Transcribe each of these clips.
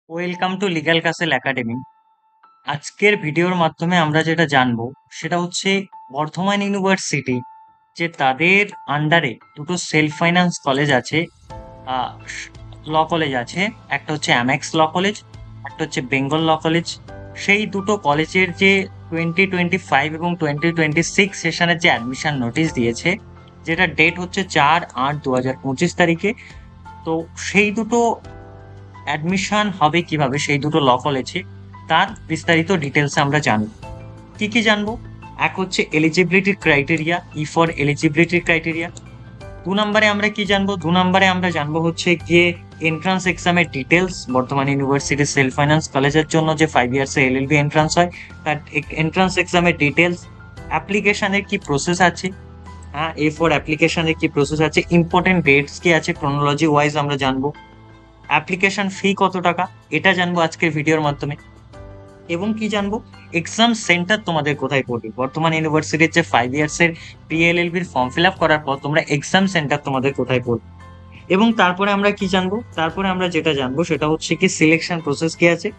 Welcome to legal castle academy. আজকের ভিডিওর মাধ্যমে আমরা যেটা জানবো সেটা হচ্ছে বর্ধমান ইউনিভার্সিটি যে তাদের আন্ডারে দুটো সেলফ ফাইন্যান্স কলেজ আছে, ল কলেজ আছে। একটা হচ্ছে অ্যামেক্স ল কলেজ, একটা হচ্ছে বেঙ্গল ল কলেজ। সেই দুটো কলেজের যে 2025 এবং 2026 সেশনের যে অ্যাডমিশন নোটিশ দিয়েছে, যেটা ডেট হচ্ছে 4/8/2025 তারিখে। তো সেই দুটো অ্যাডমিশন হবে কিভাবে সেই দুটো ল কলেজে, তার বিস্তারিত ডিটেলস আমরা জানবো। কি কি জানবো? এক হচ্ছে eligibility criteria, for eligibility criteria. 2 নম্বরে আমরা কি জানবো? 2 নম্বরে আমরা জানবো হচ্ছে গিয়ে এন্ট্রান্স এক্সামের details. Bardhaman university self finance কলেজের জন্য যে 5 ইয়ার্সে এলএলবি এন্ট্রান্স হয়, তার এন্ট্রান্স এক্সামের ডিটেলস। অ্যাপ্লিকেশনের কি প্রসেস আছে, হ্যাঁ, ফর অ্যাপ্লিকেশনের কি প্রসেস আছে, ইম্পর্টেন্ট ডেটস কি আছে ক্রোনোলজি ওয়াইজ আমরা জানবো। অ্যাপ্লিকেশন ফি কত টাকা, এটা জানবো আজকের ভিডিওর মাধ্যমে। এবং কি জানবো, এক্সাম সেন্টার তোমাদের কোথায় পড়বে। বর্তমান ইউনিভার্সিটির যে 5 ইয়ার্স এর পিএলএলবির ফর্ম ফিল আপ করার পর তোমরা এক্সাম সেন্টার তোমাদের কোথায় পড়বে। এবং তারপরে আমরা কি জানবো, তারপরে আমরা যেটা জানবো সেটা হচ্ছে কি সিলেকশন প্রসেস কি আছে,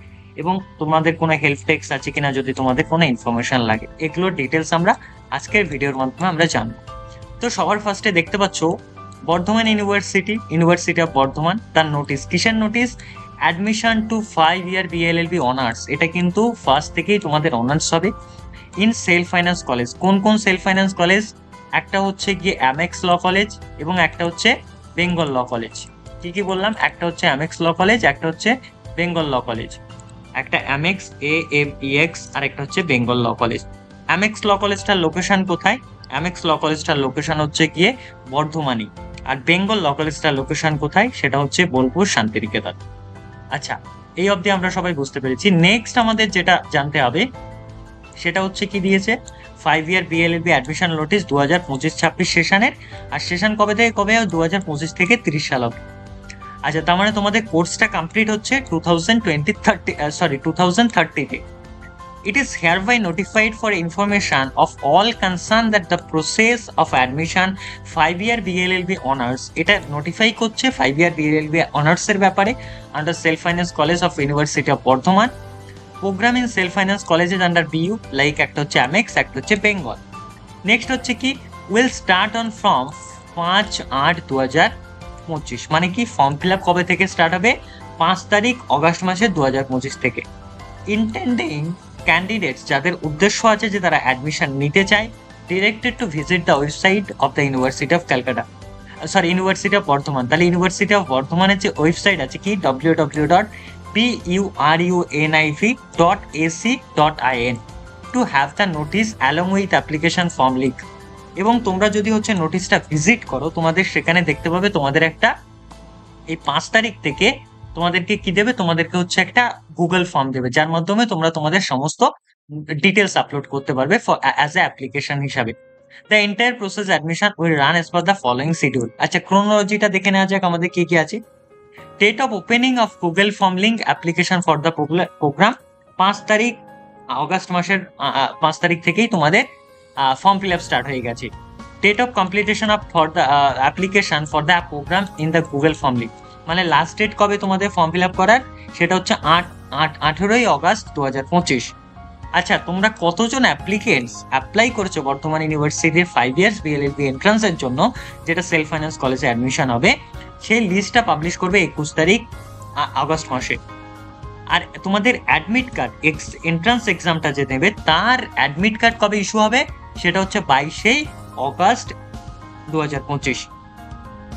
এবং তোমাদের কোনো হেল্প টেক্স আছে কিনা যদি তোমাদের কোনো ইনফরমেশন লাগে। এগুলোর ডিটেলস আমরা আজকের ভিডিওর মাধ্যমে আমরা জানবো। তো সবার ফার্স্টে দেখতে পাচ্ছ Bardhaman university, university of Bardhaman, তার নোটিশ। কিসের নোটিশ? অ্যাডমিশন টু 5 ইয়ার বিএলএলবি অনার্স। এটা কিন্তু ফার্স্ট থেকেই তোমাদের অনার্স হবে ইন সেলফ ফাইন্যান্স কলেজ। কোন কোন সেলফ ফাইন্যান্স কলেজ? একটা হচ্ছে গিয়ে অ্যামেক্স ল কলেজ এবং একটা হচ্ছে বেঙ্গল ল কলেজ। কি কি বললাম? একটা হচ্ছে অ্যামেক্স ল কলেজ, একটা হচ্ছে বেঙ্গল ল কলেজ। একটা অ্যামেক্স AMEX আর একটা হচ্ছে বেঙ্গল ল কলেজ। অ্যামেক্স ল কলেজটার লোকেশন কোথায়? অ্যামেক্স ল কলেজটার লোকেশন হচ্ছে গিয়ে বর্ধমানই। আর বেঙ্গল ল কলেজটার লোকেশন কোথায়? সেটা হচ্ছে বোলপুর শান্তিনিকেতন। আচ্ছা, এই অবধি আমরা সবাই বুঝতে পেরেছি। নেক্সট আমাদের যেটা জানতে হবে সেটা হচ্ছে কি দিয়েছে, 5 ইয়ার বিএলএলবি অ্যাডমিশন নোটিশ 2025-26 সেশনের। আর সেশন কবে থেকে কবে? 2025 থেকে 30 সাল অব্দি। আচ্ছা, তার মানে তোমাদের কোর্সটা কমপ্লিট হচ্ছে 2030-তে। It is hereby notified for information of all concerned that the process of admission 5 year BLLB honors, এটা নোটিফাই করছে 5 year BLLB honors এর ব্যাপারে under self finance college of University of Bardhaman. Program in self finance colleges under BU like একটা হচ্ছে Amex, একটা হচ্ছে Bengal. Next হচ্ছে কি, উইল স্টার্ট অন ফ্রম 5/8/2025। মানে কি, ফর্ম ফিল আপ কবে থেকে স্টার্ট হবে? 5 তারিখ অগস্ট মাসের 2025 থেকে। ইন্টেন্ডিং ক্যান্ডিডেটস, যাদের উদ্দেশ্য আছে যে তারা অ্যাডমিশন নিতে চায়, directed to visit the website of the university of Calcutta, university of Bardhaman. তাহলে ইউনিভার্সিটি অফ বর্ধমানের যে ওয়েবসাইট আছে কি, www.puruniv.ac.in to have the notice along with application form link. এবং তোমরা যদি হচ্ছে নোটিশটা ভিজিট করো, তোমাদের সেখানে দেখতে পাবে তোমাদের একটা, এই 5 তারিখ থেকে তোমাদেরকে কি দেবে, তোমাদেরকে হচ্ছে একটা গুগল ফর্ম দেবে, যার মাধ্যমে তোমরা তোমাদের সমস্ত ডিটেলস আপলোড করতে পারবে অ্যাজ এ অ্যাপ্লিকেশন হিসাবে। The entire process admission will run as per the following schedule. আচ্ছা, ক্রোনোলজিটা দেখে নেওয়া যাক আমাদের কি কি আছে। Date of opening of Google form link application for the programme, 5 তারিখ অগস্ট মাসের 5 তারিখ থেকেই তোমাদের ফর্ম ফিল আপ স্টার্ট হয়ে গেছে। Date of completion of for the application for the programme in the Google form link, মানে last date কবে তোমাদের ফর্ম ফিল আপ করার, সেটা হচ্ছে 18ই অগস্ট 2025। আচ্ছা, তোমরা কতজন অ্যাপ্লিকেন্টস অ্যাপ্লাই করেছো বর্ধমান ইউনিভার্সিটির 5 ইয়ার্স বিএলএলবি এন্ট্রান্সের জন্য, যেটা সেলফ ফাইন্যান্স কলেজে অ্যাডমিশন হবে, সেই লিস্টটা পাবলিশ করবে 21 তারিখ আগস্ট মাসে। আর তোমাদের অ্যাডমিট কার্ড, এন্ট্রান্স এক্সামটা যে নেবে তার অ্যাডমিট কার্ড কবে ইস্যু হবে, সেটা হচ্ছে 22 অগস্ট 2025।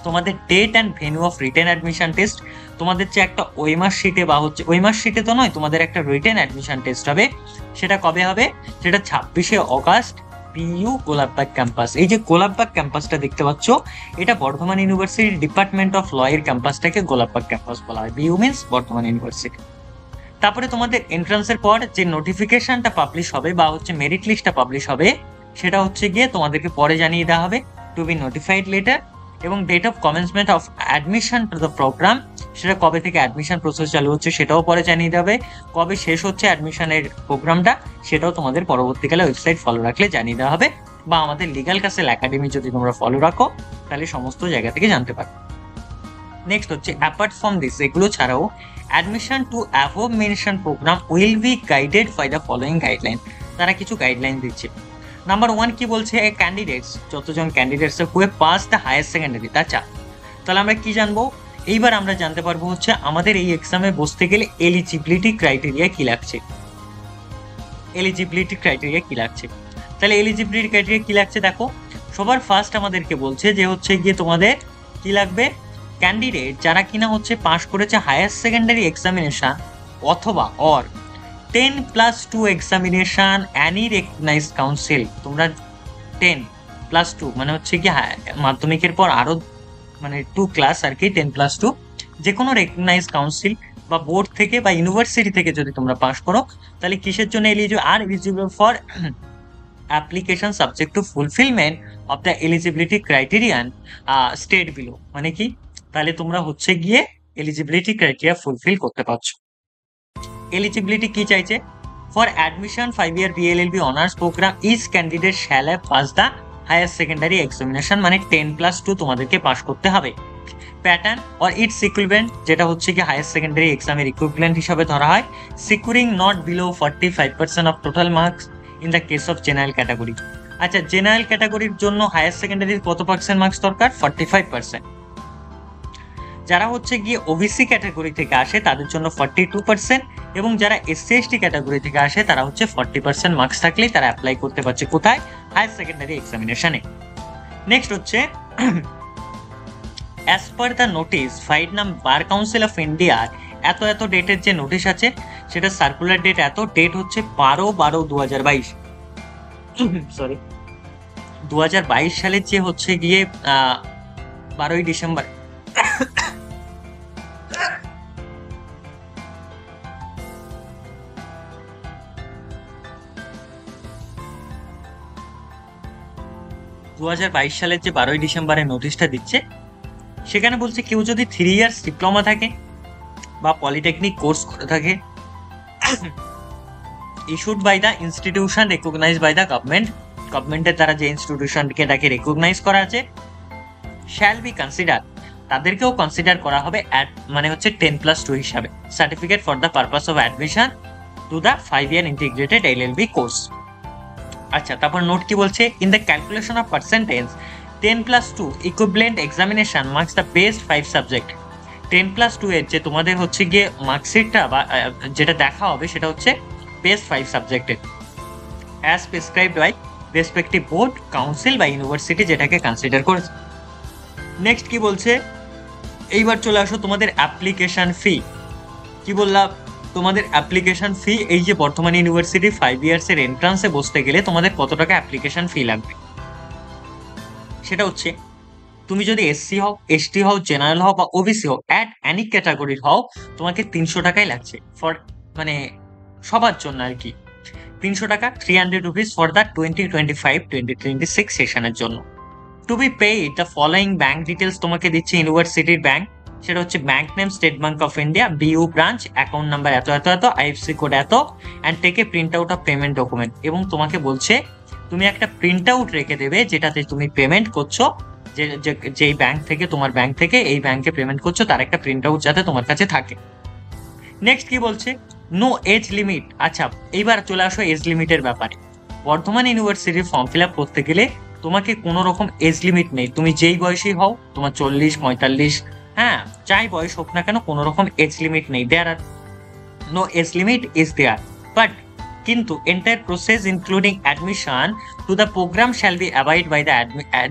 তোমাদের date and venue of written admission test, তোমাদের যে একটা ওয়েমার শিটে বা হচ্ছে ওয়েমার শিটে তো নয়, তোমাদের একটা রিটেন অ্যাডমিশন টেস্ট হবে, সেটা কবে হবে? সেটা 26 অগস্ট বিইউ গোলাপবাগ ক্যাম্পাস। এই যে গোলাপবাগ ক্যাম্পাসটা দেখতে পাচ্ছ, এটা বর্ধমান ইউনিভার্সিটির ডিপার্টমেন্ট অফ ল এর ক্যাম্পাসটাকে গোলাপবাগ ক্যাম্পাস বলা হয়। BU means Bardhaman university. তারপরে তোমাদের এন্ট্রান্সের পর যে নোটিফিকেশনটা পাবলিশ হবে বা হচ্ছে মেরিট লিস্টটা পাবলিশ হবে, সেটা হচ্ছে গিয়ে তোমাদেরকে পরে জানিয়ে দেওয়া হবে, টু বি নোটিফাইড লেটার। এবং date of commencement of admission to the programme, সেটা কবে থেকে অ্যাডমিশন প্রসেস চালু হচ্ছে সেটাও পরে জানিয়ে দেবে। কবে শেষ হচ্ছে অ্যাডমিশনের প্রোগ্রামটা, সেটাও তোমাদের পরবর্তীকালে ওয়েবসাইট ফলো রাখলে জানিয়ে দেওয়া হবে, বা আমাদের লিগ্যাল ক্যাসেল একাডেমি যদি তোমরা ফলো রাখো তাহলে সমস্ত জায়গা থেকে জানতে পারবে। নেক্সট হচ্ছে অ্যাপার্ট ফ্রম দিস, এগুলো ছাড়াও admission to above mention programme will be guided by the following guideline. তারা কিছু গাইডলাইন দিচ্ছে। নাম্বার 1 কি বলছে, ক্যান্ডিডেটস, যতজন candidates who pass the higher secondary. আচ্ছা, তাহলে আমরা কি জানবো, এইবার আমরা জানতে পারবো হচ্ছে আমাদের এই এক্সামে বসতে গেলে এলিজিবিলিটি ক্রাইটেরিয়া কি লাগছে। এলিজিবিলিটি ক্রাইটেরিয়া কি লাগছে, তাহলে এলিজিবিলিটি ক্রাইটেরিয়া কি লাগছে দেখো। সবার ফার্স্ট আমাদেরকে বলছে যে হচ্ছে গিয়ে তোমাদের কি লাগবে, ক্যান্ডিডেট যারা কিনা হচ্ছে পাশ করেছে হায়ার সেকেন্ডারি এক্সামিনেশন অথবা or 10+2 examination any recognise council. তোমরা 10+2 মানে হচ্ছে কি মাধ্যমিকের পর আরো মানে 2 ক্লাস আর কি, 10+2 যে কোনো রেকগনাইজ কাউন্সিল বা বোর্ড থেকে বা ইউনিভার্সিটি থেকে যদি তোমরা পাস করো, তাহলে কিসের জন্য eligible for application subject to fulfilment of the eligibility criterion state below. মানে কি, তাহলে তোমরা হচ্ছে গিয়ে এলিজিবিলিটি ক্রাইটেরিয়া ফুলফিল করতে পারছো। এলিজিবিলিটি কি চাইছে, for admission 5-year BLLB honours programme each candidate shall have pass the higher secondary examination, মানে 10+2 তোমাদেরকে পাস করতে হবে। প্যাটার্ন অর ইটস ইকুইভ্যালেন্ট, যেটা হচ্ছে কি হায়ার সেকেন্ডারি এক্সামের ইকুইভ্যালেন্ট হিসাবে ধরা হয়, securing not below 45% of total marks in the case of general category. আচ্ছা, জেনারেল ক্যাটাগরির জন্য হায়ার সেকেন্ডারির কত পার্সেন্ট মার্কস দরকার, 45%। যারা হচ্ছে গিয়ে ওবিসি ক্যাটাগরি থেকে আসে তাদের জন্য 42%, এবং যারা SC ST ক্যাটাগরি থেকে আসে তারা হচ্ছে 40% মার্কস থাকলেই তারা অ্যাপ্লাই করতে পারছে কোথায়, হায়ার সেকেন্ডারি এক্সামিনেশনে। নেক্সট হচ্ছে অ্যাজ পার দ্য নোটিস ফাইড নাম বার কাউন্সিল অফ ইন্ডিয়া, এত ডেটের যে নোটিশ আছে সেটা সার্কুলার ডেট, ডেট হচ্ছে 12/12/2022, সরি 2022 সালের যে হচ্ছে গিয়ে 12ই ডিসেম্বর 2022 সালের যে 12ই ডিসেম্বরের নোটিশটা দিচ্ছে, সেখানে বলছে কেউ যদি 3 ইয়ার্স ডিপ্লোমা থাকে বা পলিটেকনিক কোর্স করে থাকে, issued by the institution recognise by the গভর্নমেন্টের দ্বারা যে ইনস্টিটিউশনকে তাকে রেকগনাইজ করা আছে, শ্যাল বি কনসিডার, তাদেরকেও কনসিডার করা হবে মানে হচ্ছে 10+2 হিসাবে, certificate for the purpose of admission to the 5-year integrated LLB course. আচ্ছা, তারপর নোট কি বলছে, in the calculation of percentage 10+2 equivalent examination marks the best 5 subject. 10+2 এর যে তোমাদের হচ্ছে গিয়ে মার্কশিটটা বা যেটা দেখা হবে সেটা হচ্ছে বেস্ট 5 সাবজেক্টের, as prescribed by respective board, council বা ইউনিভার্সিটি যেটাকে কনসিডার করেছে। নেক্সট কি বলছে, এইবার চলে আসো তোমাদের অ্যাপ্লিকেশন ফি। কি বললাম, তোমাদের অ্যাপ্লিকেশন ফি, এই যে বর্তমান ইউনিভার্সিটি 5 ইয়ার্সের এন্ট্রান্সে বসতে গেলে তোমাদের কত টাকা অ্যাপ্লিকেশন ফি লাগবে, সেটা হচ্ছে তুমি যদি SC হও, ST হও, জেনারেল হও বা OBC হও, অ্যাট অ্যানি ক্যাটাগরির হও, তোমাকে 300 টাকাই লাগছে ফর মানে সবার জন্য আর কি। 300 টাকা, 300 রুপিস ফর দ্য 2025-2026 সেশনের জন্য। To be paid the following bank details তোমাকে দিচ্ছে ইউনিভার্সিটির ব্যাংক, সেটা হচ্ছে bank name State Bank of India, BU branch, account number এত এত এত, IFSC কোড এত, and take a print out of payment document. এবং তোমাকে বলছে তুমি একটা প্রিন্ট আউট রেখে দেবে যেটাতে তুমি পেমেন্ট করছো, যেই ব্যাংক থেকে, তোমার ব্যাংক থেকে এই ব্যাংকে পেমেন্ট করছো তার একটা প্রিন্ট আউট যাতে তোমার কাছে থাকে। নেক্সট কি বলছে, নো এজ লিমিট। আচ্ছা, এইবার চলে আসো এজ লিমিটের ব্যাপারে। বর্ধমান ইউনিভার্সিটির ফর্ম ফিল আপ করতে গেলে তোমাকে কোনো রকম এজ লিমিট নেই, তুমি যেই বয়সী হও, তোমার 40, 45, হ্যাঁ যাই বয়স হোক না কেন, কোনো রকম এজ লিমিট নেই, there are no age limit is there. But কিন্তু entire process including admission to the program shall be abide by the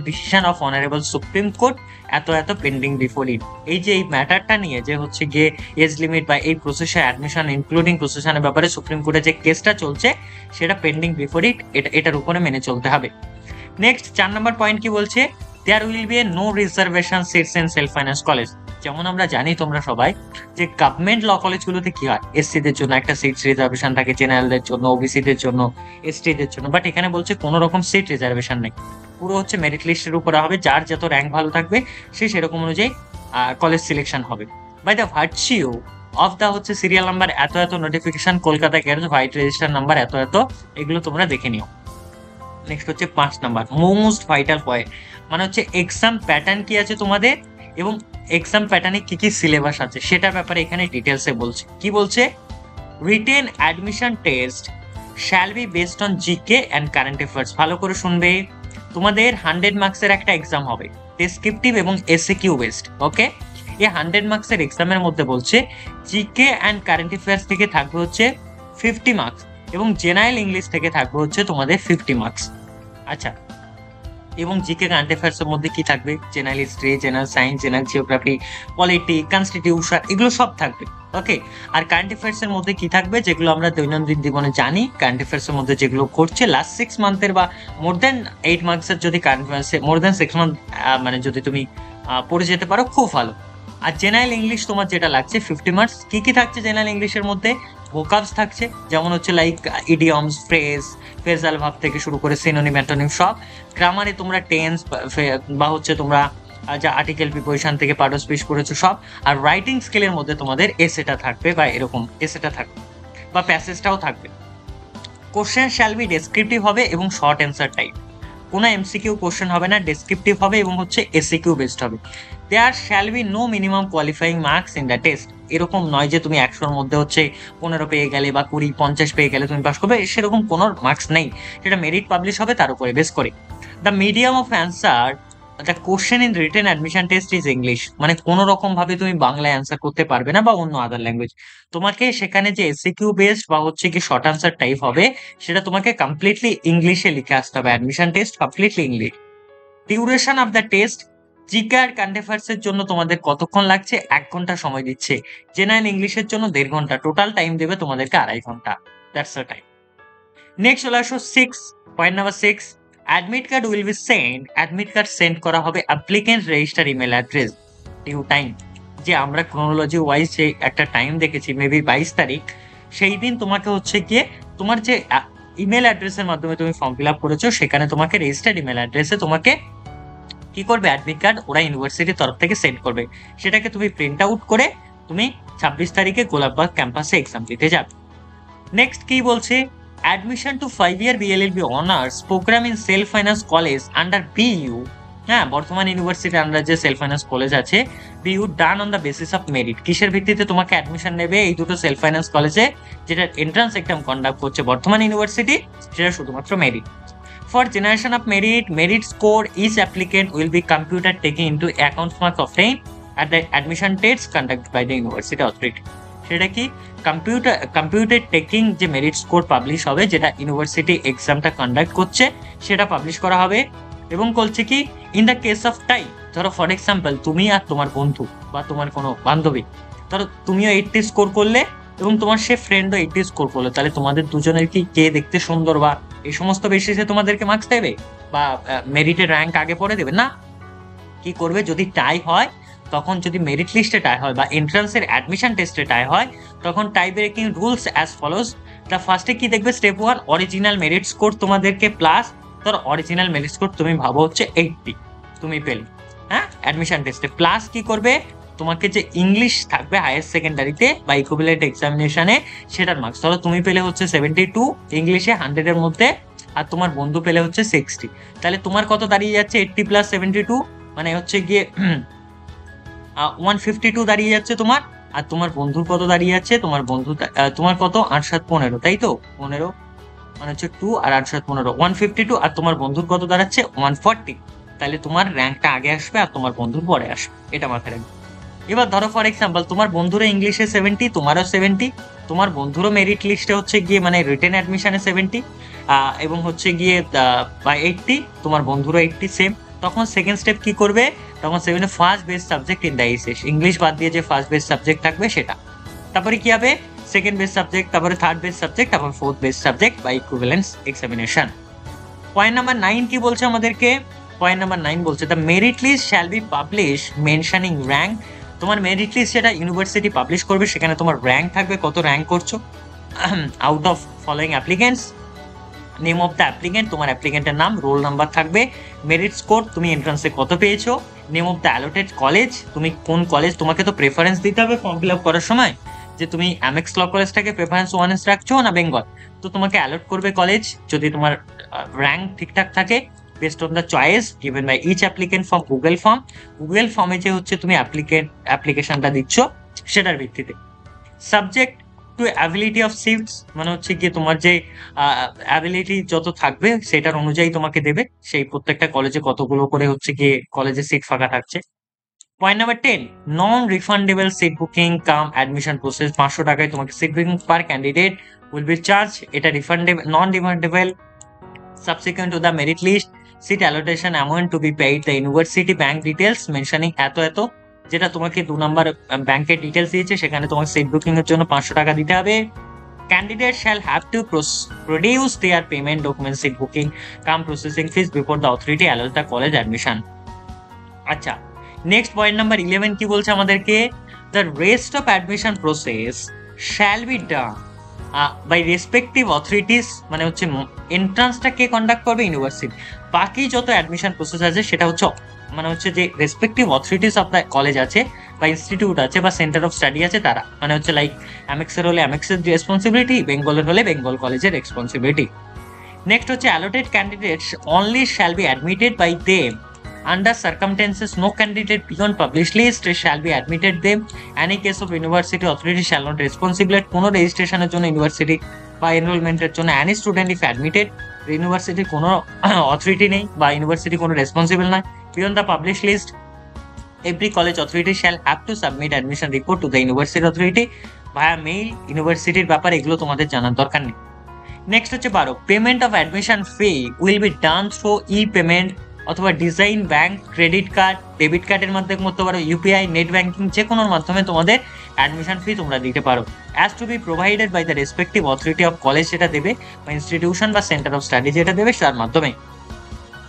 decision of honourable Supreme Court এত পেন্ডিং বিফোর ইট। এই যে এই ম্যাটারটা নিয়ে যে হচ্ছে গিয়ে এজ লিমিট বা এই প্রসেসে অ্যাডমিশন ইনক্লুডিং প্রসেশনের ব্যাপারে সুপ্রিম কোর্টে যে কেসটা চলছে সেটা পেন্ডিং বিফোর ইট, এটার উপরে মেনে চলতে হবে। নেক্সট 4 নম্বর পয়েন্ট কি বলছে, there will be a no reservation seats in self finance college. যেমন আমরা জানি তোমরা সবাই যে গভর্নমেন্ট ল কলেজগুলোতে কি হয়, SC-দের জন্য একটা সিটস রিজার্ভেশন থাকে, জেনারেলদের জন্য, OBC-দের জন্য, ST-দের জন্য। বাট এখানে বলছে কোনো রকম সিট রিজার্ভেশন নেই, পুরো হচ্ছে মেরিট লিস্টের উপরে হবে, যার যত র্যাঙ্ক ভালো থাকবে সে সেরকম অনুযায়ী কলেজ সিলেকশন হবে। By the virtue of the হচ্ছে সিরিয়াল নাম্বার এত notification, Kolkata garage white register number এত, এগুলো তোমরা দেখে নিও। নেক্সট হচ্ছে 5 নাম্বার মোস্ট ভাইটাল পয়েন্ট, মানে হচ্ছে এক্সাম প্যাটার্ন কি আছে তোমাদের, এবং এক্সাম প্যাটার্নে কি কি সিলেবাস আছে সেটার ব্যাপারে এখানে ডিটেলসে বলছে। কি বলছে? Written admission test shall be based on GK and current affairs. ভালো করে শুনবে, তোমাদের 100 মার্কসের একটা এক্সাম হবে, ডেসক্রিপটিভ এবং এসএকিউ বেসড। ওকে, এই 100 মার্কসের এক্সামের মধ্যে বলছে জিকে অ্যান্ড কারেন্ট অ্যাফেয়ার্স থেকে থাকবে হচ্ছে 50 মার্কস এবং জেনারেল ইংলিশ থেকে থাকবে হচ্ছে তোমাদের 50 মার্কস। আচ্ছা, এবং জিকে কারেন্ট অ্যাফেয়ার্স এর মধ্যে কি থাকবে? General history, general science, general geography, polity, constitution, এগুলো সব থাকবে। ওকে, আর কারেন্ট অ্যাফেয়ার্স এর মধ্যে কি থাকবে? যেগুলো আমরা দৈনন্দিন জীবনে জানি, কারেন্ট অ্যাফেয়ার্স এর মধ্যে যেগুলো করছে লাস্ট 6 মান্থের বা মোর দেন 8 মার্কসের, যদি কারেন্ট অ্যাফেয়ার্স মোর দেন 6 মান্থ মানে যদি তুমি পড়ে যেতে পারো খুব ভালো। আর জেনারেল ইংলিশ তোমার যেটা লাগছে 50 মার্কস। কি কি থাকছে জেনারেল ইংলিশের মধ্যে? ভোকাবস থাকছে, যেমন হচ্ছে লাইক ইডিয়মস, ফ্রেজাল ভাব থেকে শুরু করে সিনোনিম, অ্যান্টোনিম সব। গ্রামারে তোমরা টেন্স বা হচ্ছে তোমরা যা আর্টিকেল প্রিপোজিশন থেকে পার্ট অফ স্পিচ করেছো সব। আর রাইটিং স্কিলের মধ্যে তোমাদের এসেটা থাকবে বা এরকম এসেটা থাকবে বা প্যাসেজটাও থাকবে। কোশ্চেন শ্যাল বি ডেসক্রিপটিভ হবে এবং শর্ট অ্যান্সার টাইপ। কোনো এমসিকিউ কোশ্চেন হবে না, ডেসক্রিপটিভ হবে এবং হচ্ছে এসিকিউ বেসড হবে। There shall be no minimum qualifying marks in the test. এরকম নয় যে তুমি 100-র মধ্যে হচ্ছে 15 পেয়ে গেলে বা 20-50 পেয়ে গেলে তুমি পাস করবে, সেরকম কোনো মার্কস নেই। সেটা মেরিট পাবলিশ হবে তার উপরে বেস করে। The medium of answer the question in written admission test is English. মানে কোনো রকম ভাবে তুমি বাংলায় অ্যান্সার করতে পারবে না বা অন্য আদার ল্যাঙ্গুয়েজ। তোমাকে সেখানে যে এসিকিউ বেসড বা হচ্ছে কি শর্ট অ্যান্সার টাইপ হবে, সেটা তোমাকে কমপ্লিটলি ইংলিশে লিখে আসতে হবে। Admission test completely English. Duration of the test, GK আর কারেন্ট অ্যাফেয়ার্স এর জন্য তোমাদের কতক্ষণ লাগছে? 1 ঘন্টা সময় দিচ্ছে। জেনারেল ইংলিশের জন্য 1.5 ঘন্টা। টোটাল টাইম দেবে তোমাদেরকে 2.5 ঘন্টা। That's the time. নেক্সট চলে আসো 6, point number 6। Admit card will be send. Admit card send করা হবে applicant register email address. Due time, যে আমরা ক্রোনোলজি ওয়াইজ যে একটা টাইম দেখেছি মেবি 22 তারিখ, সেই দিন তোমাকে হচ্ছে গিয়ে তোমার যে ইমেল অ্যাড্রেসের মাধ্যমে তুমি ফর্ম ফিল আপ করেছো, সেখানে তোমাকে রেজিস্টার্ড ইমেল অ্যাড্রেসে তোমাকে কি করবে? অ্যাডমিট কার্ড ওরা ইউনিভার্সিটির তরফ থেকে সেন্ড করবে। সেটাকে তুমি প্রিন্ট আউট করে তুমি 26 তারিখে গোলাপবাগ ক্যাম্পাসে এক্সাম দিতে যাবে। নেক্সট কি বলছে? Admission to 5-year BLLB honours program in self finance college under BU. হ্যাঁ, বর্তমান ইউনিভার্সিটির আন্ডার যে সেলফ ফাইন্যান্স কলেজ আছে BU, done on the basis of merit. কিসের ভিত্তিতে তোমাকে অ্যাডমিশন নেবে এই দুটো সেলফ ফাইন্যান্স কলেজে? যেটা এন্ট্রান্স এক্সাম কন্ডাক্ট করছে বর্তমান ইউনিভার্সিটি, সেটা শুধুমাত্র merit. For generation of merit, merit score each applicant will be computed taking into account marks obtained at the admission tests conducted by the university authority. সেটা কি? Computer taking যে merit score publish হবে, যেটা university এক্সামটা conduct করছে, সেটা publish করা হবে। এবং বলছে কি, ইন দ্য কেস অফ টাই, ধরো ফর এক্সাম্পল তুমি আর তোমার বন্ধু বা তোমার কোনো বান্ধবী, ধরো তুমিও 80 স্কোর করলে এবং তোমার সে ফ্রেন্ডও 80 স্কোর করলো, তাহলে তোমাদের দুজনের কি কে দেখতে সুন্দর বা এই সমস্ত বেসিসে তোমাদেরকে মার্কস দেবে বা মেরিটের র্যাঙ্ক আগে পরে দেবে না? কি করবে? যদি টাই হয়, তখন যদি মেরিট লিস্টে টাই হয় বা এন্ট্রান্সের অ্যাডমিশন টেস্টে টাই হয়, তখন tie breaking rules as follows. The ফার্স্টে কি দেখবে? স্টেপ 1, অরিজিনাল মেরিট স্কোর তোমাদেরকে প্লাস, ধর অরিজিনাল মেরিট স্কোর তুমি ভাবো হচ্ছে 80 তুমি পেলে, হ্যাঁ, অ্যাডমিশন টেস্টে প্লাস কি করবে? তোমাকে যে ইংলিশ থাকবে হায়ার সেকেন্ডারিতে বা ইকুইভ্যালেন্ট এক্সামিনেশনে, সেটার মার্কস। ধরো তুমি পেলে হচ্ছে 72 ইংলিশে 100-এর মধ্যে, আর তোমার বন্ধু পেলে হচ্ছে 60, তাহলে তোমার কত দাঁড়িয়ে যাচ্ছে? 80 প্লাস 72 মানে হচ্ছে গিয়ে 152 দাঁড়িয়ে যাচ্ছে তোমার। আর তোমার বন্ধুর কত দাঁড়িয়ে যাচ্ছে? তোমার কত? 8 7 15, তাই তো? 15 মানে হচ্ছে 2 আর 8 7 15, 152। আর তোমার বন্ধুর কত দাঁড়াচ্ছে? 140। তাহলে তোমার র্যাঙ্কটা আগে আসবে আর তোমার বন্ধুর পরে আসবে, এটা মাথায় রাখবে। এবার ধরো ফর এক্সাম্পল তোমার বন্ধুরা ইংলিশে 70, তোমারও 70, তোমার বন্ধুরও মেরিট লিস্টে হচ্ছে গিয়ে মানে রিটেন অ্যাডমিশনে 70 এবং হচ্ছে গিয়ে বা 80, তোমার বন্ধুরও 80 সেম। তখন সেকেন্ড স্টেপ কি করবে? তখন সেভেনে first best subject in the SS, English বাদ দিয়ে যে ফার্স্ট বেস্ট সাবজেক্ট থাকবে সেটা। তারপরে কি হবে? সেকেন্ড বেস্ট সাবজেক্ট, তারপরে থার্ড বেস্ট সাবজেক্ট, তারপর ফোর্থ বেস্ট সাবজেক্ট বা ইকুইভ্যালেন্স এক্সামিনেশন। পয়েন্ট নাম্বার 9 কি বলছে আমাদেরকে? পয়েন্ট নাম্বার 9 বলছে the merit list shall be publish mentioning rank. তোমার মেরিট লিস্ট যেটা ইউনিভার্সিটি পাবলিশ করবে, সেখানে তোমার র্যাঙ্ক থাকবে, কত র্যাঙ্ক করছো out of following applicants. Name of the applicant, তোমার অ্যাপ্লিকেন্টের নাম, রোল নাম্বার থাকবে, মেরিট স্কোর, তুমি এন্ট্রান্সে কত পেয়েছো, name of the allotted college, তুমি কোন কলেজ, তোমাকে তো প্রেফারেন্স দিতে হবে ফর্ম ফিল আপ করার সময়, যে তুমি এমএক্স ল কলেজটাকে প্রেফারেন্স 1 রাখছো না বেঙ্গল, তো তোমাকে অ্যালট করবে কলেজ যদি তোমার র্যাঙ্ক ঠিকঠাক থাকে। Based on the choice given by each applicant from Google ফর্মে যে হচ্ছে তুমি অ্যাপ্লিকেশনটা দিচ্ছ সেটার ভিত্তিতে। Subject to ability of seats, মানে হচ্ছে গিয়ে তোমার যে অ্যাবিলিটি যত থাকবে সেটার অনুযায়ী তোমাকে দেবে, সেই প্রত্যেকটা কলেজে কতগুলো করে হচ্ছে গিয়ে কলেজে সিট ফাঁকা থাকছে। Point number 10, non refundable seat booking cum admission process. 500 টাকায় তোমাকে seat booking per candidate will be charge. এটা refundable, non refundable subsequent to the merit list seat allocation amount to be paid the university bank details mentioning এত এত, যেটা তোমাকে 2 number ব্যাংকের details দিয়েছে সেখানে তোমাকে সিট বুকিং এর জন্য 500 টাকা দিতে হবে। Candidate shall have to produce their payment documents, seat booking come processing fees before the authority allows the college admission. আচ্ছা, নেক্সট পয়েন্ট নাম্বার 11 কি বলছে আমাদেরকে, the rest of admission process shall be done by respective authorities, মানে হচ্ছে এন্ট্রান্সটা কে conduct করবে, university. বাকি যত admission process আছে সেটা হচ্ছে মানে হচ্ছে যে respective authorities of the college আছে বা ইনস্টিটিউট আছে বা সেন্টার অফ স্টাডি আছে তারা, মানে হচ্ছে লাইক অ্যামেক্সের হলে অ্যামেক্সের রেসপন্সিবিলিটি, বেঙ্গলের হলে বেঙ্গল কলেজের রেসপন্সিবিলিটি। নেক্সট হচ্ছে allotted candidates only shall be admitted by them under circumstances no candidate beyond published list shall be admitted them. Any case of university authority shall not responsible কোনো রেজিস্ট্রেশনের জন্য university বা এনরোলমেন্টের জন্য any student if admitted, ইউনিভার্সিটির কোনো authority নেই বা university কোনো রেসপন্সিবল নয়। beyond the published list every college authority shall have to submit admission report to the university authority via mail। ইউনিভার্সিটির ব্যাপারে এগুলো তোমাদের জানার দরকার নেই। নেক্সট হচ্ছে 12, payment of admission fee will be done through e payment অথবা ডিজাইন ব্যাংক ক্রেডিট কার্ড ডেবিট কার্ডের মাধ্যমে করতে পারো, ইউপিআই নেট ব্যাংকিং যে কোনোর মাধ্যমে তোমাদের অ্যাডমিশন ফি তোমরা দিতে পারো, as to be provided by the respective authority of college যেটা দেবে বা ইনস্টিটিউশন বা সেন্টার অফ স্টাডি যেটা দেবে তার মাধ্যমে।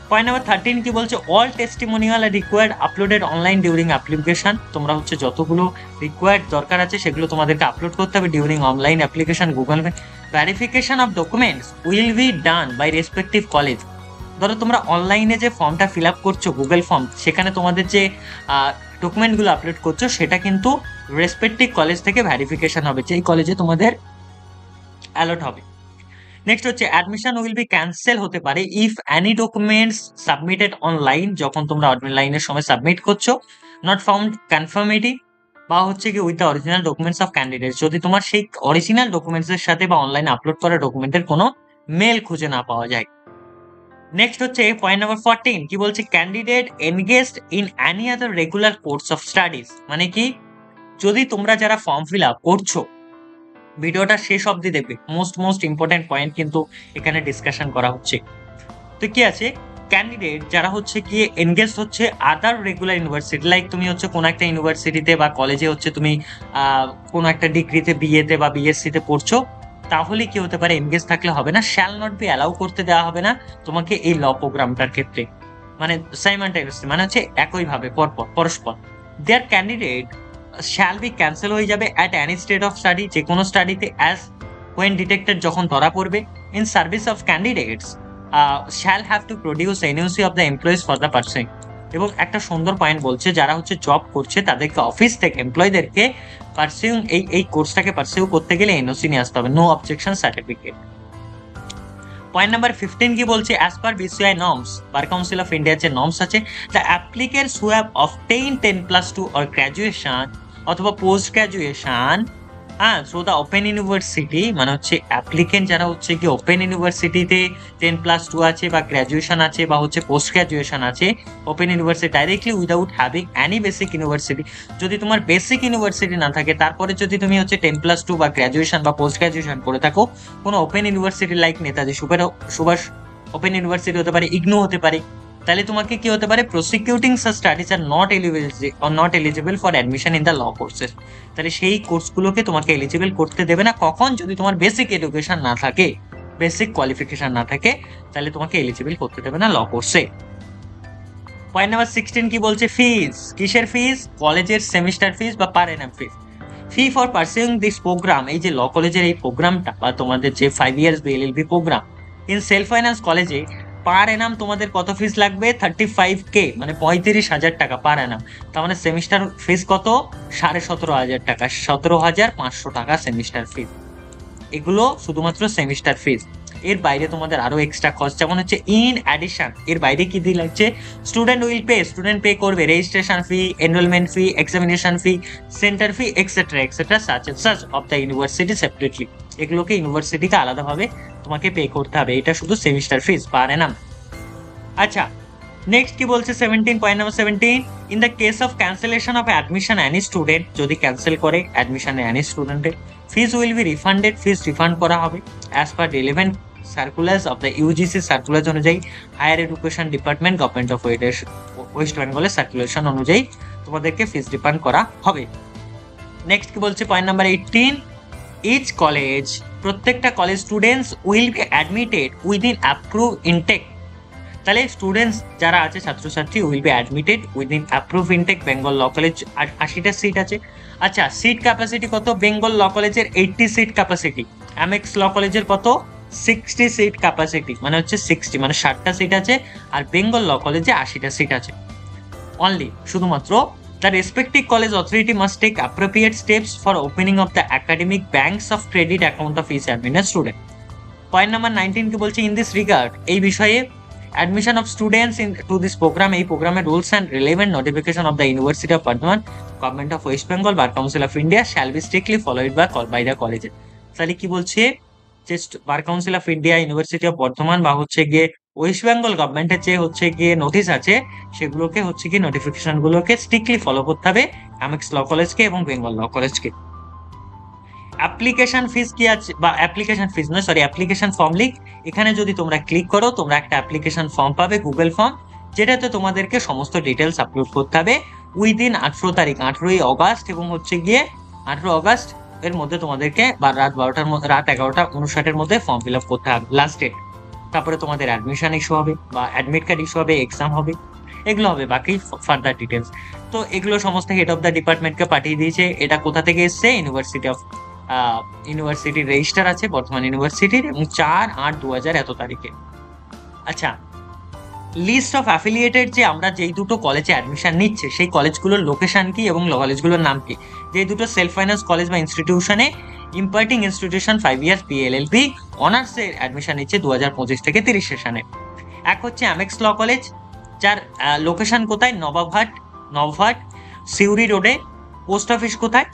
পয়েন্ট নাম্বার 13 কি বলছে, অল টেস্টিমোনিয়াল আর required uploaded online during application. তোমরা হচ্ছে যতগুলো রিকোয়ার্ড দরকার আছে সেগুলো তোমাদেরকে আপলোড করতে হবে during online application Google. Verification of documents will be done by respective college. ধরো তোমরা অনলাইনে যে ফর্মটা ফিল আপ করছো গুগল ফর্ম, সেখানে তোমাদের যে ডকুমেন্টগুলো আপলোড করছো সেটা কিন্তু রেসপেক্টিভ কলেজ থেকে ভেরিফিকেশন হবে, যেই কলেজে তোমাদের অ্যালট হবে। নেক্সট হচ্ছে অ্যাডমিশন উইল বি ক্যান্সেল হতে পারে if any documents submitted online, যখন তোমরা অনলাইনের সময় সাবমিট করছো, নট ফাউন্ড কনফার্মিটি বা হচ্ছে কি with the original documents of candidate, যদি তোমার সেই অরিজিনাল ডকুমেন্টসের সাথে বা অনলাইনে আপলোড করা ডকুমেন্টের কোনো মেল খুঁজে না পাওয়া যায়। নেক্সট হচ্ছে পয়েন্ট নাম্বার 14 কি বলছে, candidate engaged in any other regular course of studies, মানে কি যদি তোমরা যারা ফর্ম ফিল আপ করছো ভিডিওটা শেষ অবধি দেখবে, মোস্ট ইম্পর্টেন্ট পয়েন্ট কিন্তু এখানে ডিসকাশন করা হচ্ছে। তো কি আছে, ক্যান্ডিডেট যারা হচ্ছে গিয়ে এনগেজ হচ্ছে আদার রেগুলার ইউনিভার্সিটি, লাইক তুমি হচ্ছে কোনো একটা ইউনিভার্সিটিতে বা কলেজে হচ্ছে তুমি কোনো একটা ডিগ্রিতে বিএতে বা বিএসসিতে পড়ছো, তাহলে কি হতে পারে, এনগেজ থাকলে হবে না, শ্যাল নট বি অ্যালাউ করতে দেওয়া হবে না তোমাকে এই ল প্রোগ্রামটার ক্ষেত্রে, মানে সাইমালটেনিয়াসলি, মানে হচ্ছে একইভাবে পরস্পর। দেয়ার ক্যান্ডিডেট শ্যাল বি ক্যান্সেল হয়ে যাবে at any state of study, যে কোনো স্টাডিতে, অ্যাজ ওয়েন ডিটেক্টেড, যখন ধরা পড়বে। In service of candidates shall have to produce NOC of the employees for the person. এবং একটা সুন্দর পয়েন্ট বলছে, যারা হচ্ছে জব করছে তাদেরকে অফিস থেকে এমপ্লয়ীদেরকে পার্সিউ এই কোর্সটাকে পার্সিউ করতে গেলে এনওসি নিয়ে আসতে হবে, no objection certificate. Point number 15 কি বলছে, as per BCI norms, bar council of ইন্ডিয়ার যে নর্মস আছে, the applicants who have obtain 10+2 or graduation অথবা post graduation through the open university, মানে হচ্ছে অ্যাপ্লিকেন্ট যারা হচ্ছে কি ওপেন ইউনিভার্সিটিতে 10+2 আছে বা গ্র্যাজুয়েশন আছে বা হচ্ছে পোস্ট গ্র্যাজুয়েশন আছে open university directly without having any basic university, যদি তোমার বেসিক ইউনিভার্সিটি না থাকে, তারপরে যদি তুমি হচ্ছে 10+2 বা গ্র্যাজুয়েশন বা পোস্ট গ্র্যাজুয়েশন করে থাকো কোনো open university like Netaji Subhas Open University হতে পারে, ইগনো হতে পারে, তাহলে তোমাকে কি হতে পারে, prosecuting such studies are not eligible for admission in the law courses, তাহলে সেই কোর্সগুলোকে তোমাকে এলিজিবল করতে দেবে না, কখন, যদি তোমার বেসিক এডুকেশন না থাকে, বেসিক কোয়ালিফিকেশন না থাকে, তাহলে তোমাকে এলিজিবল করতে দেবে না ল কোর্সে। পয়েন্ট নাম্বার 16 কি বলছে, ফিজ, কিসের ফিজ, কলেজের সেমিস্টার ফিজ বা পার অ্যানাম ফিজ। ফি ফর পার্সিউইং দিস প্রোগ্রাম, এই যে ল কলেজের এই প্রোগ্রামটা বা তোমাদের যে 5 years LLB programme in self finance কলেজে, পার এনাম তোমাদের কত ফিস লাগবে, 35K, মানে 35,000 টাকা পার এনাম। তার মানে সেমিস্টার ফিস কত, 17,500 টাকা, 17,500 টাকা সেমিস্টার ফিস। এগুলো শুধুমাত্র সেমিস্টার ফিস। এর বাইরে তোমাদের আরো এক্সট্রা কস্ট, যেমন হচ্ছে ইন অ্যাডিশন, এর বাইরে কি দিয়ে লাগছে, স্টুডেন্ট পে করবে registration fee, enrolment fee, examination fee, centre fee, etcetera such of the university separately. এগুলোকে ইউনিভার্সিটিকে আলাদাভাবে তোমাকে পে করতে হবে, এটা শুধু সেমিস্টার ফিস পার অ্যানাম। আচ্ছা, নেক্সট কি বলছে 17, point number 17, in the case of cancellation of admission any student, যদি ক্যান্সেল করে অ্যাডমিশন এনি স্টুডেন্টের, fees will be refunded, fees refund করা হবে as per relevant circulars of the UGC circular অনুযায়ী, higher education department government of West বেঙ্গলের circulation অনুযায়ী তোমাদেরকে fees refund করা হবে। নেক্সট কি বলছে পয়েন্ট নাম্বার 18, ইচ কলেজ, প্রত্যেকটা college students will be admitted within approve intact, তাহলে স্টুডেন্টস যারা আছে ছাত্রছাত্রী will be admitted within approve intake. Bengal law college 80টা সিট আছে। আচ্ছা, সিট ক্যাপাসিটি কত? বেঙ্গল ল কলেজের 80 সিট ক্যাপাসিটি, এমএক্স ল কলেজের কত? 60 সিট ক্যাপাসিটি, মানে হচ্ছে 60, মানে 60টা সিট আছে। আর বেঙ্গল ল কলেজে 80টা সিট আছে অনলি, শুধুমাত্র। The respective college authority must take appropriate steps for opening of the academic banks of credit account of each admitted student. Point number 19 কি বলছে, ইন দিস রিগার্ড, এই বিষয়ে, admission of students into this program, এই প্রোগ্রামের rules and relevant notification of the University of Bardhaman, Government of West Bengal, Bar Council of India shall be strictly followed by the college। তাহলে কি বলছে, যে বার council of India, university of Bardhaman বা হচ্ছে গিয়ে West Bengal গভর্নমেন্টের যে হচ্ছে গিয়ে নোটিশ আছে, সেগুলোকে হচ্ছে গিয়ে নোটিফিকেশন গুলোকে স্ট্রিক্টলি ফলো করতে হবে এমএক্স ল কলেজকে এবং বেঙ্গল ল কলেজকে। অ্যাপ্লিকেশন ফিস কি আছে, বা অ্যাপ্লিকেশন ফিস নয়, সরি, অ্যাপ্লিকেশন ফর্ম লিঙ্ক, এখানে যদি তোমরা ক্লিক করো তোমরা একটা অ্যাপ্লিকেশন ফর্ম পাবে, গুগল ফর্ম, যেটাতে তোমাদেরকে সমস্ত ডিটেলস আপলোড করতে হবে উইদিন 18 তারিখ, 18ই অগাস্ট, এবং হচ্ছে গিয়ে 18 অগাস্ট এর মধ্যে তোমাদেরকে, বা রাত 11:59 মধ্যে ফর্ম ফিল আপ করতে হবে, লাস্ট ডেট। তারপরে তোমাদের অ্যাডমিশন ইস্যু হবে বা অ্যাডমিট কার্ড ইস্যু হবে, এক্সাম হবে, এগুলো হবে, বাকি ফার্দার ডিটেলস। তো এগুলো সমস্ত হেড অফ দ্য ডিপার্টমেন্টকে পাঠিয়ে দিয়েছে। এটা কোথা থেকে এসছে? ইউনিভার্সিটির রেজিস্টার আছে বর্ধমান ইউনিভার্সিটির, এবং 4/8/2000 এত তারিখে। আচ্ছা, লিস্ট অফ অ্যাফিলিয়েটেড, যে আমরা যেই দুটো কলেজে অ্যাডমিশন নিচ্ছে সেই কলেজগুলোর লোকেশন কি এবং কলেজগুলোর নাম কি, যে দুটো সেলফ ফাইন্যান্স কলেজ বা ইনস্টিটিউশনে ইম্পার্টিং ইনস্টিটিউশন 5 ইয়ার্স বিএলএলবি অনার্সের অ্যাডমিশন নিচ্ছে 2025 থেকে 30 সেশনে। এক হচ্ছে এমএক্স ল কলেজ, যার লোকেশন কোথায়? নবঘাট সিউড়ি রোডে। পোস্ট অফিস কোথায়?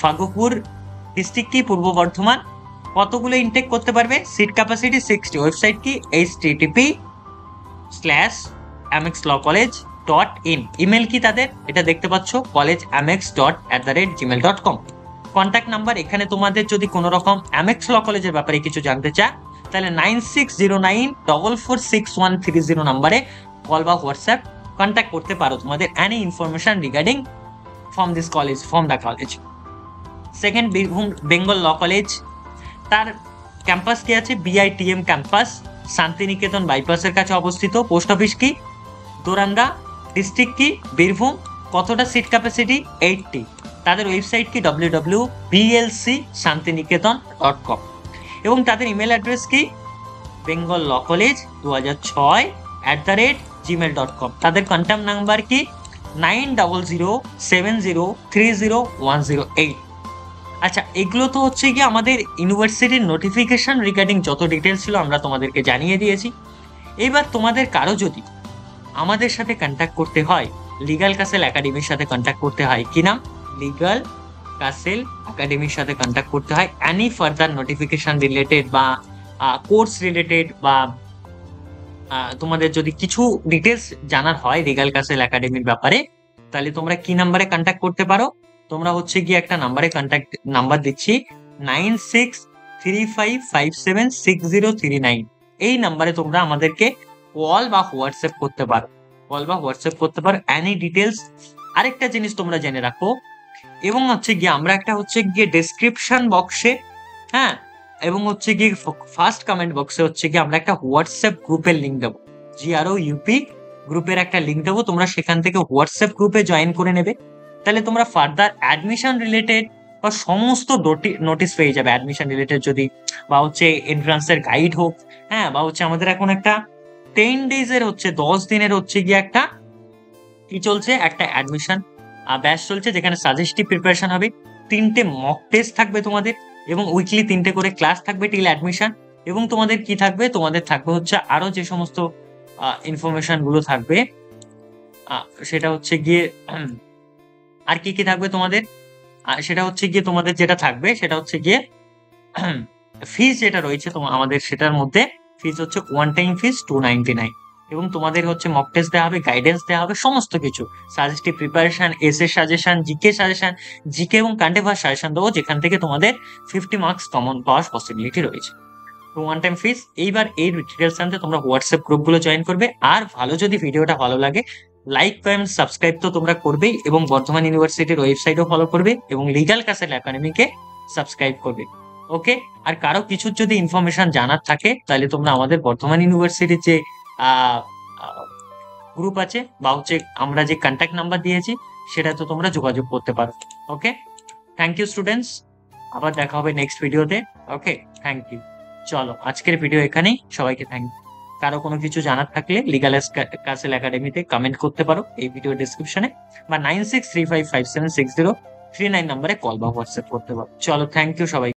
ফাগুপুর, ডিস্ট্রিক্ট কি? পূর্ব বর্ধমান। কতগুলো ইনটেক করতে পারবে? Seat capacity 60। ওয়েবসাইট কি? http://amexlawcollege.in। ইমেল কি তাদের? এটা দেখতে পাচ্ছ, collegeamex.@gmail.com। কন্ট্যাক্ট নাম্বার, এখানে তোমাদের যদি কোনো রকম অ্যামেক্স ল কলেজের ব্যাপারে কিছু জানতে চান, তাহলে 9609446130 নাম্বারে কল বা হোয়াটসঅ্যাপ কন্ট্যাক্ট করতে পারো তোমাদের any information regarding from the college. Second, Birbhum Bengal law College, তার ক্যাম্পাস কি আছে? বিআইটিএম ক্যাম্পাস, শান্তিনিকেতন বাইপাসের কাছে অবস্থিত। পোস্ট অফিস কি? দোরান্দা। ডিস্ট্রিক্ট কি? বীরভূম। কতটা সিট ক্যাপাসিটি? 80। তাদের ওয়েবসাইট কি? www.blcshantiniketan.com। এবং তাদের ইমেল অ্যাড্রেস কি? bengalllawcollege2006@gmail.com। তাদের কন্ট্যাক্ট নাম্বার কি? 9007030108। আচ্ছা, এগুলো তো হচ্ছে কি আমাদের ইউনিভার্সিটির নোটিফিকেশন রিগার্ডিং যত ডিটেলস ছিল আমরা তোমাদেরকে জানিয়ে দিয়েছি। এবার তোমাদের কারো যদি আমাদের সাথে কন্ট্যাক্ট করতে হয়, লিগাল কাসেল একাডেমির সাথে কন্ট্যাক্ট করতে হয়, কি নাম? লিগাল কাসেল একাডেমির সাথে কন্ট্যাক্ট করতে হয় এনি ফার্দার নোটিফিকেশন রিলেটেড বা কোর্স রিলেটেড, বা তোমাদের যদি কিছু ডিটেলস জানার হয় লিগাল কাসেল একাডেমির ব্যাপারে, তাহলে তোমরা কি নাম্বারে কন্ট্যাক্ট করতে পারো? তোমরা হচ্ছে গিয়ে একটা নাম্বারে কন্ট্যাক্ট নাম্বার দিচ্ছি, 9635576039। এই নাম্বারে তোমরা আমাদেরকে কল বা হোয়াটসঅ্যাপ করতে পারো এনি ডিটেলস। আরেকটা জিনিস তোমরা জেনে রাখো, এবং হচ্ছে গিয়ে আমরা একটা হচ্ছে গিয়ে ডেসক্রিপশন বক্সে, হ্যাঁ, এবং হচ্ছে গিয়ে ফার্স্ট কমেন্ট বক্সে হচ্ছে গিয়ে আমরা একটা হোয়াটসঅ্যাপ গ্রুপের লিঙ্ক দেবো, GROUP গ্রুপের একটা লিঙ্ক দেবো। তোমরা সেখান থেকে হোয়াটসঅ্যাপ গ্রুপে জয়েন করে নেবে, তাহলে তোমরা ফার্দার অ্যাডমিশন রিলেটেড বা সমস্ত নোটিস পেয়ে যাবে অ্যাডমিশন রিলেটেড, যদি বা হচ্ছে এন্ট্রান্সের গাইড হোক, হ্যাঁ, বা হচ্ছে আমাদের এখন একটা 10 ডেজের হচ্ছে 10 দিনের হচ্ছে গিয়ে একটা কি চলছে, একটা অ্যাডমিশন ব্যাচ চলছে, যেখানে সাজেস্টিভ প্রিপারেশন হবে, 3টে মক টেস্ট থাকবে তোমাদের, এবং উইকলি 3টে করে ক্লাস থাকবে টিল অ্যাডমিশন। এবং তোমাদের কি থাকবে, তোমাদের থাকবে হচ্ছে আরো যে সমস্ত ইনফরমেশন গুলো থাকবে, সেটা হচ্ছে গিয়ে আর কি কি থাকবে তোমাদের, সেটা হচ্ছে গিয়ে তোমাদের যেটা থাকবে সেটা হচ্ছে গিয়ে ফিজ যেটা রয়েছে আমাদের সেটার মধ্যে ফিজ হচ্ছে ওয়ান টাইম ফিজ 299, এবং তোমাদের হচ্ছে মক টেস্ট দেওয়া হবে, গাইডেন্স দেওয়া হবে, সমস্ত কিছু সাজেস্টিভ প্রিপারেশন, এসে সাজেশন, জিকে সাজেশন, জিকে এবং কারেন্ট অ্যাফেয়ার্স সাজেশন দেবো, যেখান থেকে তোমাদের 50 মার্কস কমন পাওয়ার পসিবিলিটি রয়েছে। তো ওয়ান টাইম ফিজ। এইবার এই ডিটেলস জানতে তোমরা হোয়াটসঅ্যাপ গ্রুপগুলো জয়েন করবে। আর ভালো যদি ভিডিওটা ভালো লাগে, লাইক কমেন্ট সাবস্ক্রাইব তো তোমরা করবেই, এবং বর্ধমান ইউনিভার্সিটির ওয়েবসাইটও ফলো করবে, এবং লিগ্যাল ক্যাসেল একাডেমিকে সাবস্ক্রাইব করবে। ওকে। আর কারো কিছুর যদি ইনফরমেশন জানার থাকে, তাহলে তোমরা আমাদের বর্ধমান ইউনিভার্সিটির যে গ্রুপ আছে বা হচ্ছে আমরা যে কন্ট্যাক্ট নাম্বার দিয়েছি, সেটা তো তোমরা যোগাযোগ করতে পারো। ওকে, থ্যাংক ইউ স্টুডেন্টস, আবার দেখা হবে নেক্সট ভিডিওতে। ওকে, থ্যাংক ইউ। চলো আজকের ভিডিও এখানেই, সবাইকে থ্যাংক ইউ। কারো কোনো কিছু জানার থাকলে লিগাল ক্যাসেল একাডেমিতে কমেন্ট করতে পারো এই ভিডিও ডিসক্রিপশনে, বা 9635576039 নাম্বারে কল বা হোয়াটসঅ্যাপ করতে পারো। চলো, থ্যাংক ইউ সবাই।